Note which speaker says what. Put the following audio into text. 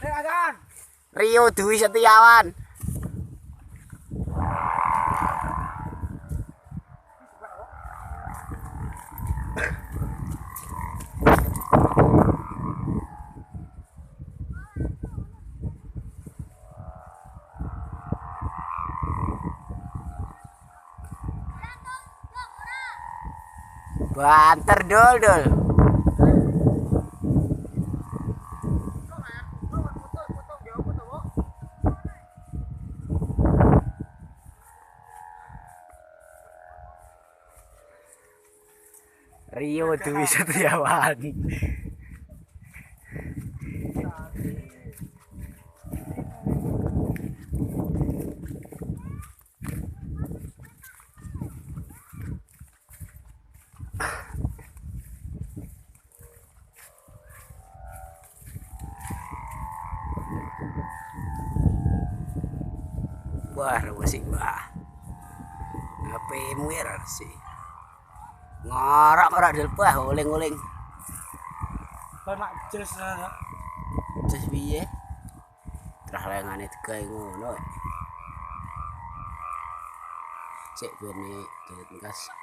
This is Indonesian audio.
Speaker 1: Rio Dwi Setiawan. Banter dul. Rio Dwi Setiawan. Wah, musik wah. HP-mu ya sih. Ngorak delpah uling-uling.
Speaker 2: Lah nak jes
Speaker 1: Jes piye? Terah lengane digawe ngono. Sik bene jerit gas.